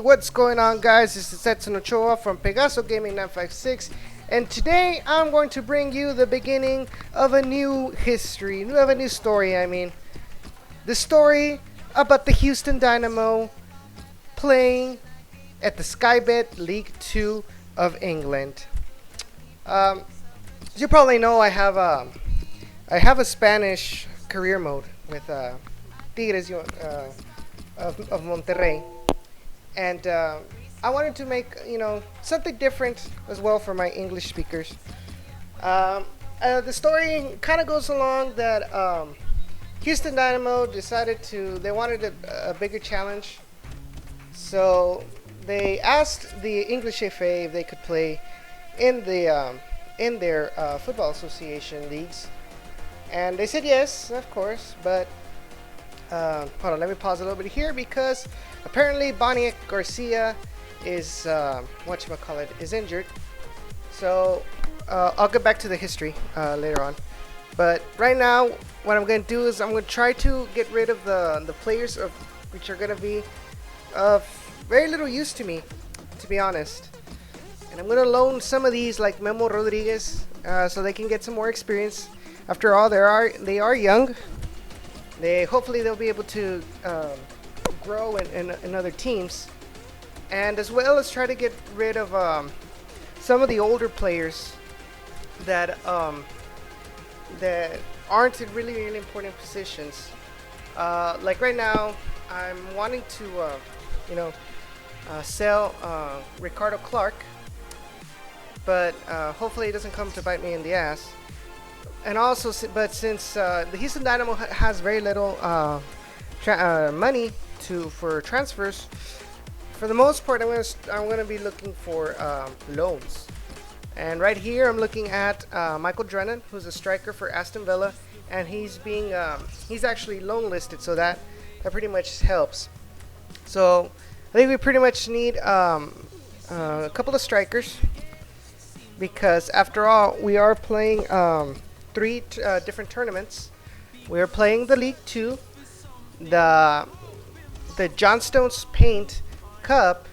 What's going on, guys? This is Edson Ochoa from Pegaso Gaming 956, and today I'm going to bring you the beginning of a new history, of a new story. The story about the Houston Dynamo playing at the SkyBet League 2 of England. As you probably know, I have a Spanish career mode with Tigres of Monterrey. And I wanted to make something different as well for my English speakers. The story kind of goes along that Houston Dynamo decided they wanted a bigger challenge, so they asked the English FA if they could play in their football association leagues, and they said yes, of course. But hold on, let me pause a little bit here because apparently Bonnie Garcia is is injured. So I'll get back to the history later on. But right now, what I'm going to do is I'm going to try to get rid of the players which are going to be of very little use to me, to be honest. And I'm going to loan some of these, like Memo Rodriguez, so they can get some more experience. After all, they are young. Hopefully they'll be able to grow in other teams, and as well as try to get rid of some of the older players that aren't in really important positions. Like right now, I'm wanting to sell Ricardo Clark, but hopefully it doesn't come to bite me in the ass. And also, but since the Houston Dynamo has very little money for transfers, for the most part, I'm gonna be looking for loans. And right here, I'm looking at Michael Drennan, who's a striker for Aston Villa, and he's actually loan listed, so that pretty much helps. So I think we pretty much need a couple of strikers, because after all, we are playing three different tournaments. We are playing the League 2, the Johnstone's Paint Cup,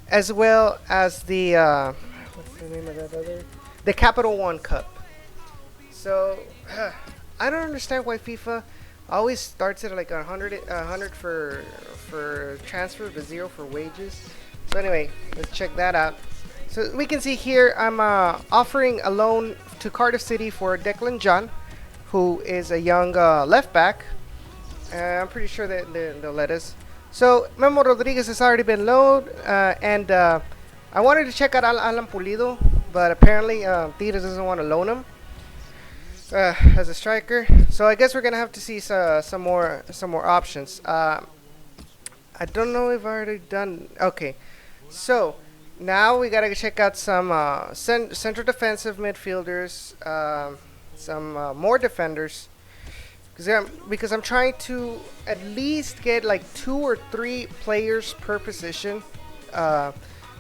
as well as the what's the name of that other? The Capital One Cup. So I don't understand why FIFA always starts at like 100 for transfer, but 0 for wages. So anyway, let's check that out. So we can see here I'm offering a loan to Cardiff City for Declan John, who is a young left back. I'm pretty sure that they'll let us. So Memo Rodriguez has already been loaned, and I wanted to check out Alan Pulido, but apparently Tigres doesn't want to loan him as a striker. So I guess we're gonna have to see some more options. I don't know if I already done. Okay, so now we gotta check out some central defensive midfielders, some more defenders, because I'm trying to at least get like 2 or 3 players per position,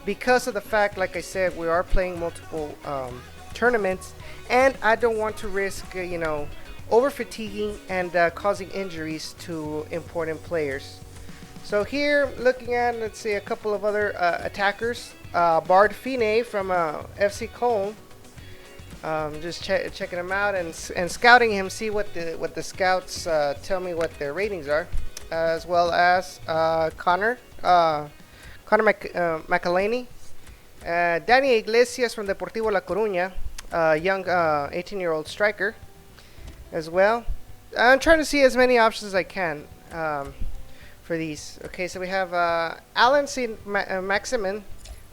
because of the fact, like I said, we are playing multiple tournaments, and I don't want to risk over fatiguing and causing injuries to important players. So here, looking at, let's see, a couple of other attackers. Bard Fine from FC Cologne. Just checking him out and scouting him, see what the scouts tell me what their ratings are, as well as Connor McElhaney, Danny Iglesias from Deportivo La Coruña, young 18-year-old striker, as well. I'm trying to see as many options as I can for these. Okay, so we have Alan St. Maximin,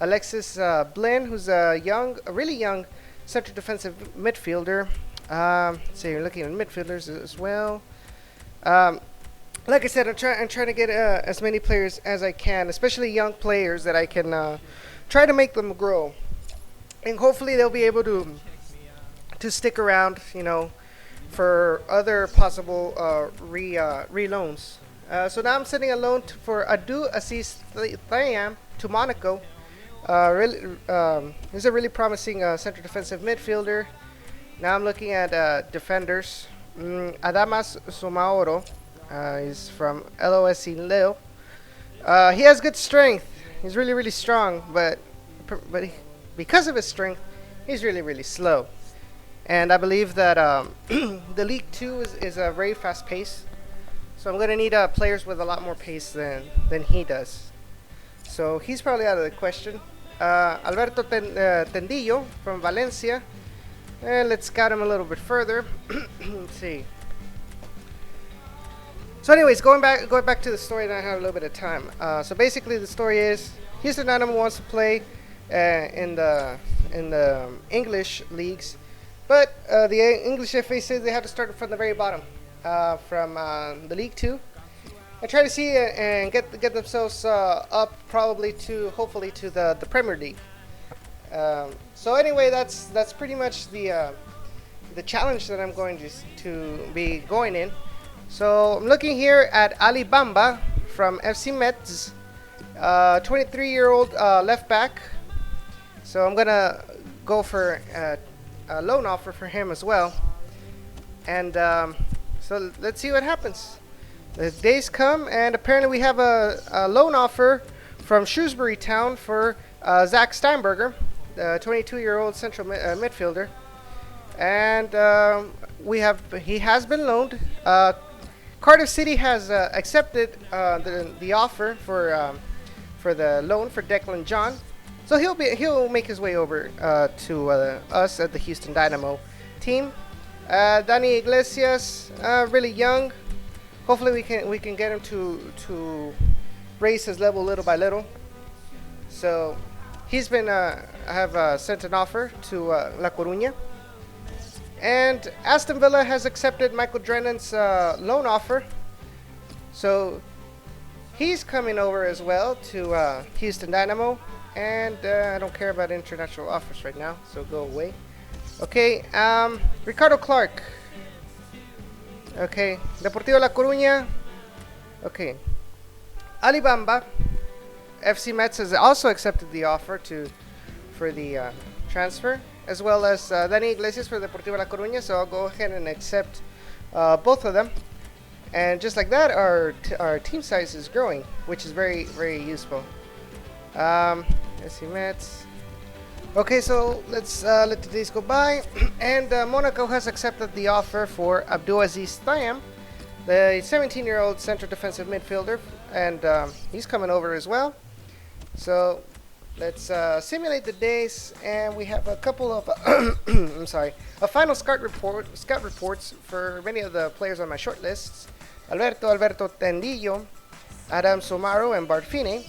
Alexis Blin, who's a really young central defensive midfielder. So you're looking at midfielders as well. Like I said, I'm trying to get as many players as I can, especially young players that I can try to make them grow, and hopefully they'll be able to stick around, for other possible re-loans. So now I'm sending a loan for Adu Assis Thiam to Monaco. He's a really promising central defensive midfielder. Now I'm looking at defenders. Adamas Somaoro is from LOSC Lille. He has good strength. He's really, really strong, but because of his strength, he's really, really slow. And I believe that the League 2 is a very fast pace. So I'm going to need players with a lot more pace than he does. So he's probably out of the question. Alberto Tendillo from Valencia. And let's scout him a little bit further. Let's see. So anyways, going back to the story, and I have a little bit of time. So basically the story is Houston Dynamo wants to play in the English leagues, but the English FA says they have to start from the very bottom, from the League 2, and try to see and get themselves up probably hopefully to the Premier League. So anyway, that's pretty much the challenge that I'm going to be going in. So I'm looking here at Ali Bamba from FC Metz, 23-year-old left back. So I'm gonna go for a loan offer for him as well. And so let's see what happens. The days come, and apparently we have a loan offer from Shrewsbury Town for Zach Steinberger, the 22-year-old central midfielder. And he has been loaned. Cardiff City has accepted the offer for the loan for Declan John, so he'll make his way over to us at the Houston Dynamo team. Danny Iglesias, really young. Hopefully we can get him to raise his level little by little. So he's been I have sent an offer to La Coruña. And Aston Villa has accepted Michael Drennan's loan offer. So he's coming over as well to Houston Dynamo. And I don't care about international offers right now, so go away. Okay, Ricardo Clark. Okay, Deportivo La Coruña. Okay, Ali Bamba. FC Metz has also accepted the offer for the transfer, as well as Danny Iglesias for Deportivo La Coruña. So I'll go ahead and accept both of them. And just like that, our team size is growing, which is very, very useful. FC Metz. Okay, so let's let the days go by. And Monaco has accepted the offer for Abdulaziz Thiam, the 17-year-old central defensive midfielder. And he's coming over as well. So let's simulate the days, and we have a couple of a final scout reports for many of the players on my short lists: Alberto Tendillo, Adam Somaro, and Bart Fine.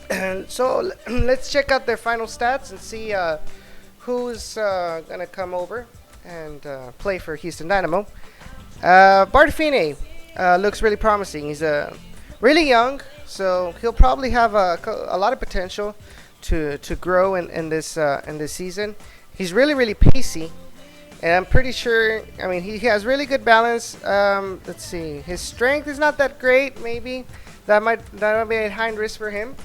And so let's check out their final stats and see who's gonna come over and play for Houston Dynamo. Bart Fine looks really promising. He's really young, so he'll probably have a lot of potential to grow in this season. He's really, really pacey, and I'm pretty sure. I mean, he has really good balance. Let's see, his strength is not that great. Maybe that might be a high risk for him,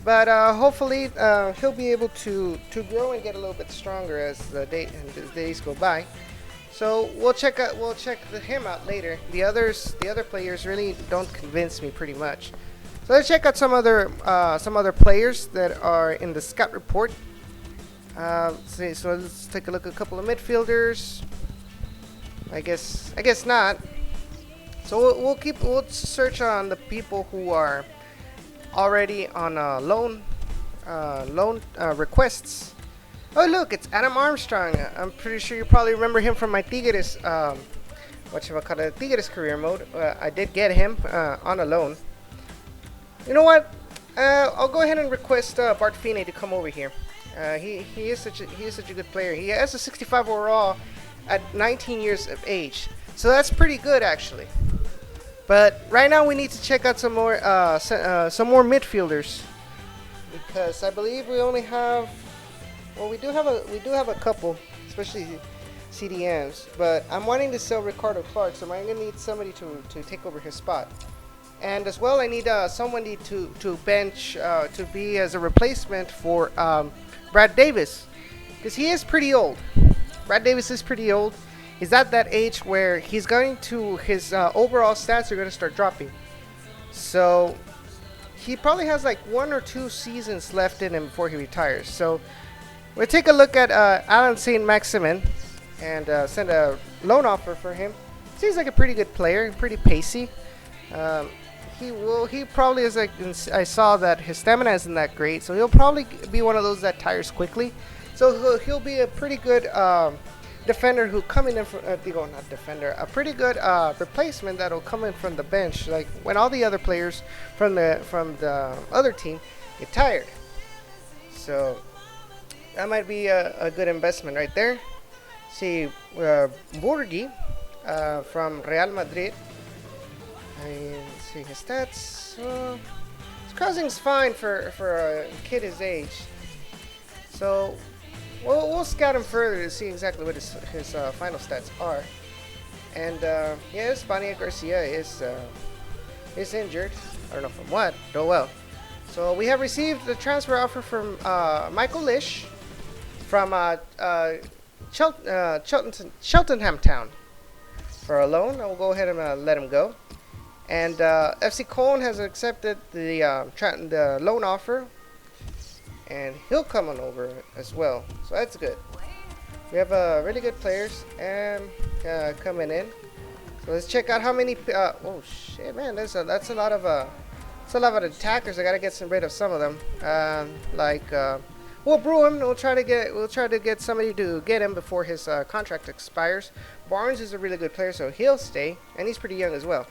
but hopefully he'll be able to grow and get a little bit stronger as the days go by. So we'll check him out later. The other players really don't convince me pretty much. So let's check out some other players that are in the scout report. So let's take a look at a couple of midfielders. I guess not. So we'll search on the people who are already on loan requests. Oh look, it's Adam Armstrong. I'm pretty sure you probably remember him from my Tigres Tigres career mode. I did get him on a loan. You know what? I'll go ahead and request Bart Fine to come over here. He is such a good player. He has a 65 overall at 19 years of age, so that's pretty good actually. But right now we need to check out some more midfielders, because I believe we only have. Well, we do have a couple, especially CDMs. But I'm wanting to sell Ricardo Clark, so I'm gonna need somebody to take over his spot. And as well, I need somebody to bench to be as a replacement for Brad Davis, because he is pretty old. Brad Davis is pretty old. He's at that age where his overall stats are going to start dropping. So he probably has like 1 or 2 seasons left in him before he retires. So we'll take a look at Alan St. Maximin and send a loan offer for him. Seems like a pretty good player, pretty pacey. He probably is like, I saw that his stamina isn't that great, so he'll probably be one of those that tires quickly. So he'll be a pretty good defender who coming in from not defender, a pretty good replacement that'll come in from the bench, like when all the other players from the other team get tired. So that might be a good investment right there. See, Burgi from Real Madrid. See his stats. His crossing's fine for a kid his age. So we'll scout him further to see exactly what his final stats are. And yes, Bania Garcia is injured. I don't know from what. Oh well. So we have received the transfer offer from Michael Lish from Cheltenham Town for a loan. I will go ahead and let him go. And FC Cologne has accepted the loan offer, and he'll come on over as well. So that's good. We have really good players and coming in. So let's check out how many. Oh shit, man! That's a lot of attackers. I gotta get rid of some of them. We'll brew him. We'll try to get somebody to get him before his contract expires. Barnes is a really good player, so he'll stay, and he's pretty young as well.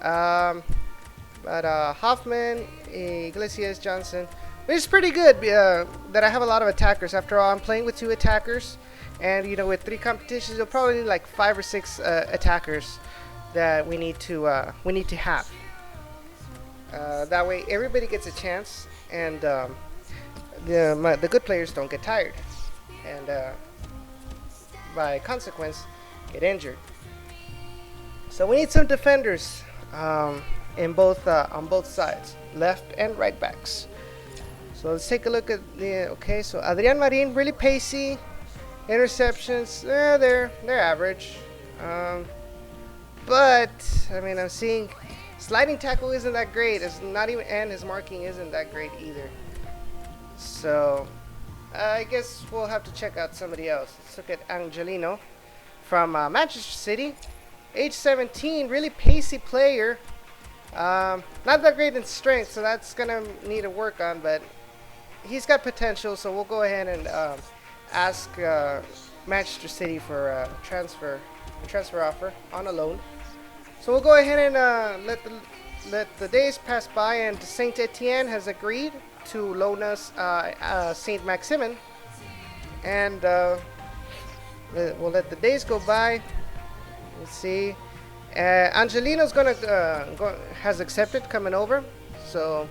But Hoffman, Iglesias, Johnson, it's pretty good that I have a lot of attackers. After all, I'm playing with 2 attackers, and with 3 competitions, you'll probably need like 5 or 6 attackers that we need to have. That way, everybody gets a chance, and the good players don't get tired, and by consequence, get injured. So we need some defenders. In both on both sides, left and right backs. So let's take a look at the. Okay, so Adrian Marin, really pacey. Interceptions, they're average. But I mean, I'm seeing sliding tackle isn't that great. It's not even, and his marking isn't that great either. So I guess we'll have to check out somebody else. Let's look at Angelino from Manchester City. Age 17, really pacey player. Not that great in strength, so that's gonna need to work on, but he's got potential. So we'll go ahead and ask Manchester City for a transfer offer on a loan. So we'll go ahead and let the days pass by, and Saint Etienne has agreed to loan us Saint Maximin, and we'll let the days go by. Let's see. Angelino's has accepted coming over, so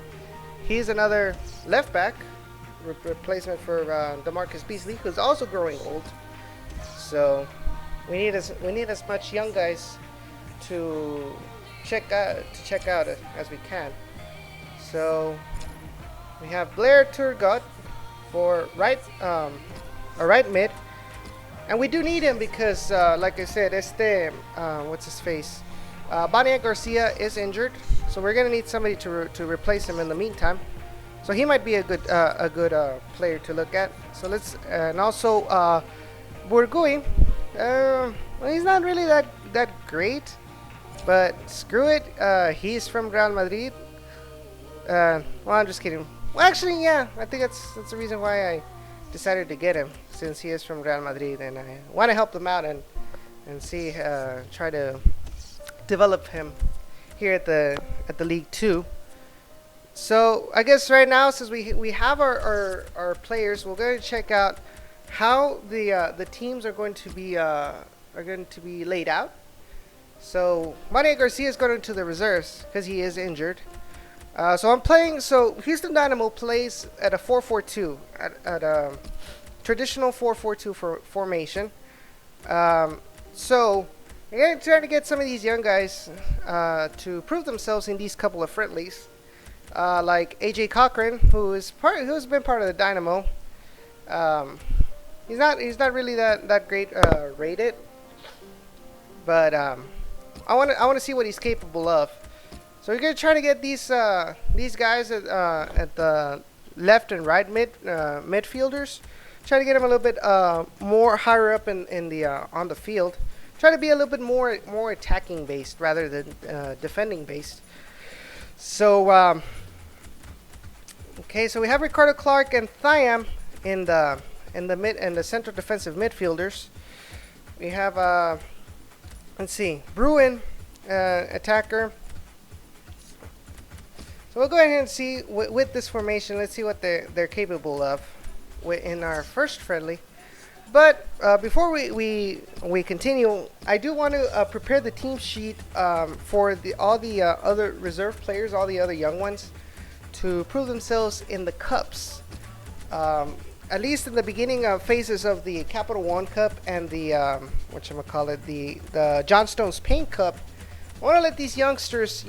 he's another left back replacement for DeMarcus Beasley, who's also growing old. So we need as much young guys to check out as we can. So we have Blair Turgot for a right mid. And we do need him because, like I said, what's his face? Bania Garcia is injured, so we're gonna need somebody to replace him in the meantime. So he might be a good player to look at. So let's and also Burgui. Well, he's not really that great, but screw it. He's from Real Madrid. Well, I'm just kidding. Well, actually, yeah, I think that's the reason why I decided to get him, since he is from Real Madrid, and I want to help him out and see try to develop him here at the League 2. So I guess right now, since we have our players, we're going to check out how the teams are going to be laid out. So Maria Garcia is going into the reserves because he is injured. So I'm playing. So Houston Dynamo plays at a 4-4-2, at a traditional 4-4-2 formation. So I'm trying to get some of these young guys to prove themselves in these couple of friendlies, like AJ Cochran, who's been part of the Dynamo. He's not really that great rated, but I want to see what he's capable of. So we're gonna try to get these guys at the left and right midfielders. Try to get them a little bit more higher up in the on the field. Try to be a little bit more attacking based rather than defending based. So okay, so we have Ricardo Clark and Thiam in the central defensive midfielders. We have let's see, Bruin attacker. So we'll go ahead and see with this formation. Let's see what they're capable of in our first friendly. But before we continue, I do want to prepare the team sheet for all the other reserve players, all the other young ones, to prove themselves in the cups. At least in the beginning phases of the Capital One Cup and the the John Stones Paint Cup. I want to let these youngsters,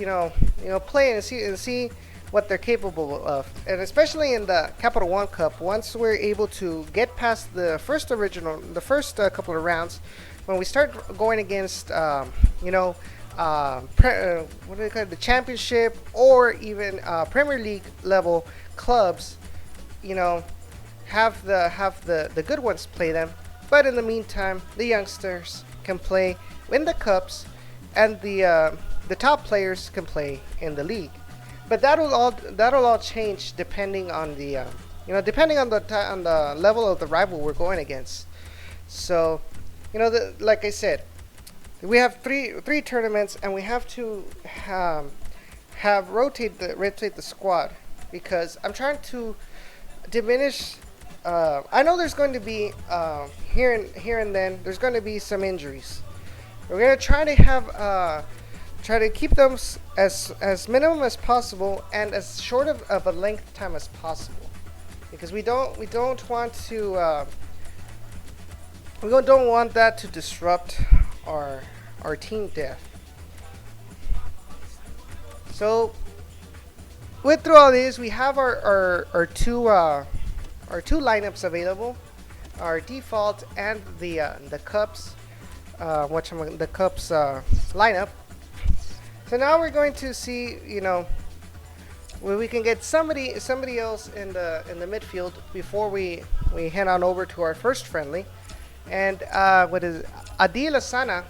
play and see what they're capable of, and especially in the Capital One Cup. Once we're able to get past the first couple of rounds, when we start going against, what do they call it, the Championship or even Premier League level clubs, have the good ones play them. But in the meantime, the youngsters can play in the cups, and the top players can play in the league. But that'll all change depending on the on the level of the rival we're going against. So, like I said, we have three tournaments, and we have to rotate the squad, because I'm trying to diminish. I know there's going to be here and then there's going to be some injuries. We're gonna try to keep them as minimum as possible and as short of a length time as possible, because we don't want that to disrupt our team depth. So through all this, we have our two lineups available, our default and the cups lineup. So now we're going to see, where we can get somebody else in the midfield before we head on over to our first friendly. And what is Adil Asana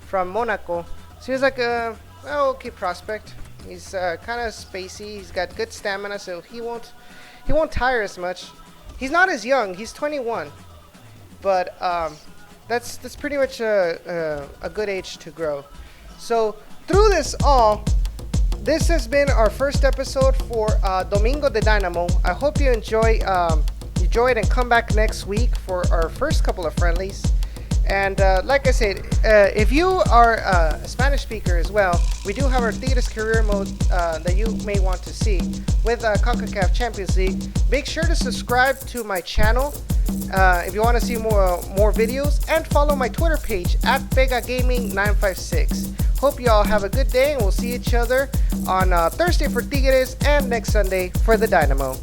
from Monaco? Seems like a okay prospect. He's kind of spacey. He's got good stamina, so he won't tire as much. He's not as young. He's 21, but that's pretty much a good age to grow. So through this has been our first episode for Domingo the Dynamo. I hope you enjoy it and come back next week for our first couple of friendlies. And like I said, if you are a Spanish speaker as well, we do have our Tigres career mode that you may want to see with CONCACAF Champions League. Make sure to subscribe to my channel if you want to see more videos, and follow my Twitter page at VegaGaming956. Hope you all have a good day, and we'll see each other on Thursday for Tigres and next Sunday for the Dynamo.